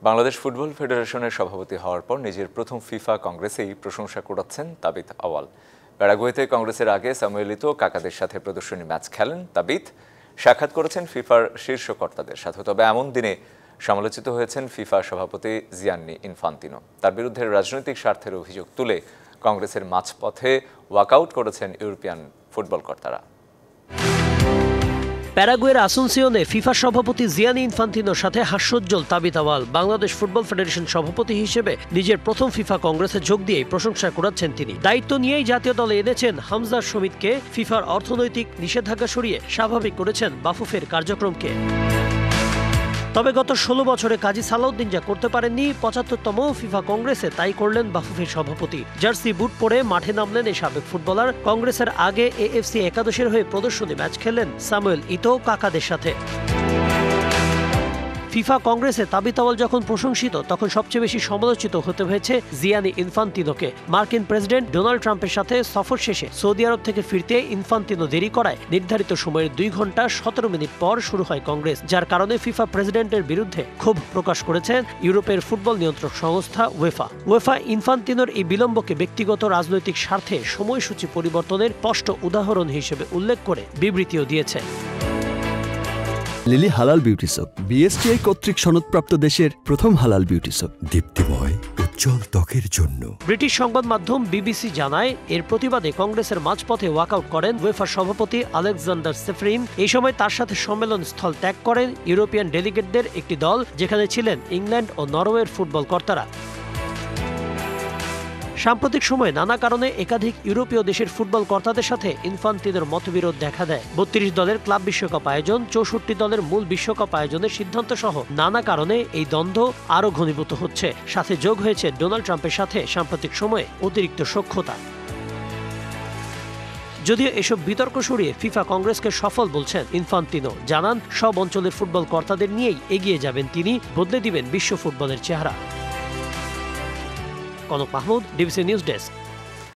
Bangladesh football ফেডারেশনের সভাপতি হওয়ার পর নিজের প্রথম ফিফা কংগ্রেসেই প্রশংসা কুড়াচ্ছেন তাবিথ আওয়াল। প্যারাগুয়েতে কংগ্রেসের আগে স্যামুয়েল ইতো কাকাদের সাথে প্রদর্শনী ম্যাচ খেলেন তাবিথ। সাক্ষাৎ করেছেন ফিফার শীর্ষ কর্তাদের সাথে। তবে এমন দিনে সমালোচিত হয়েছেন ফিফা সভাপতি জিয়ান্নি ইনফান্তিনো। তার বিরুদ্ধে রাজনৈতিক স্বার্থের অভিযোগ তুলে কংগ্রেসের মাঝপথে ওয়াকআউট করেছেন ইউরোপিয়ান ফুটবল কর্তারা। প্যারাগুয়ের আসুনসিওনে ফিফা সভাপতি জিয়ানি ইনফান্তিনোর সাথে হাস্যোজ্জ্বল তাবিথ আওয়াল বাংলাদেশ ফুটবল ফেডারেশন সভাপতি হিসেবে নিজের প্রথম ফিফা কংগ্রেসে যোগ দিয়েই প্রশংসা কুড়াচ্ছেন তিনি। দায়িত্ব নিয়েই জাতীয় দলে এনেছেন হামজা শমিদকে। ফিফার অর্থনৈতিক নিষেধাজ্ঞা সরিয়ে স্বাভাবিক করেছেন বাফুফের কার্যক্রমকে। তবে গত 16 বছরে কাজী সালাউদ্দিন যা করতে পারেননি 75তম ফিফা কংগ্রেসে তাই করলেন বাফুফের সভাপতি। জার্সি বুট পরে মাঠে নামলেন এই সাবেক ফুটবলার। কংগ্রেসের আগে এএফসি একাদশের হয়ে প্রদর্শনী ম্যাচ খেললেন স্যামুয়েল ইতো কাকাদের সাথে। ফিফা কংগ্রেসে তাবিথ আওয়াল যখন প্রশংসিত তখন সবচেয়ে বেশি সমালোচিত হতে হয়েছে জিয়ানি ইনফান্তিনোকে। মার্কিন প্রেসিডেন্ট ডোনাল্ড ট্রাম্পের সাথে সফর শেষে সৌদি আরব থেকে ফিরতে ইনফান্তিনো দেরি করায় নির্ধারিত সময়ের 2 ঘন্টা 17 মিনিট পর শুরু হয় কংগ্রেস, যার কারণে ফিফা প্রেসিডেন্টের বিরুদ্ধে ক্ষোভ প্রকাশ করেছেন ইউরোপের ফুটবল নিয়ন্ত্রক সংস্থা ওয়েফা ইনফান্তিনোর এই বিলম্বকে ব্যক্তিগত রাজনৈতিক স্বার্থে সময়সূচি পরিবর্তনের স্পষ্ট উদাহরণ হিসেবে উল্লেখ করে বিবৃতিও দিয়েছে। লিলি হালাল বিউটি সোপ, বিএসটিআই কর্তৃক সনদপ্রাপ্ত দেশের প্রথম হালাল বিউটি সোপ, দীপ্তিময় উজ্জ্বল ত্বকের জন্য। ব্রিটিশ সংবাদ মাধ্যম বিবিসি জানায়, এর প্রতিবাদে কংগ্রেসের মাঝপথে ওয়াকআউট করেন ওয়েফার সভাপতি আলেকজান্ডার সেফরিন। এই সময় তার সাথে সম্মেলন স্থল ত্যাগ করেন ইউরোপিয়ান ডেলিগেটদের একটি দল, যেখানে ছিলেন ইংল্যান্ড ও নরওয়ের ফুটবল কর্তারা। সাম্প্রতিক সময়ে নানা কারণে একাধিক ইউরোপীয় দেশের ফুটবল কর্তাদের সাথে ইনফান্তিনোর মতবিরোধ দেখা দেয়। 32 দলের ক্লাব বিশ্বকাপ আয়োজন, 64 দলের মূল বিশ্বকাপ আয়োজনের সিদ্ধান্ত সহ নানা কারণে এই দ্বন্দ্ব আরও ঘনীভূত হচ্ছে। সাথে যোগ হয়েছে ডোনাল্ড ট্রাম্পের সাথে সাম্প্রতিক সময়ে অতিরিক্ত সখ্যতা। যদিও এসব বিতর্ক সরিয়ে ফিফা কংগ্রেসকে সফল বলছেন ইনফান্তিনো। জানান, সব অঞ্চলের ফুটবল কর্তাদের নিয়েই এগিয়ে যাবেন তিনি, বদলে দিবেন বিশ্ব ফুটবলের চেহারা। Kanak Mahmud, DBC news desk.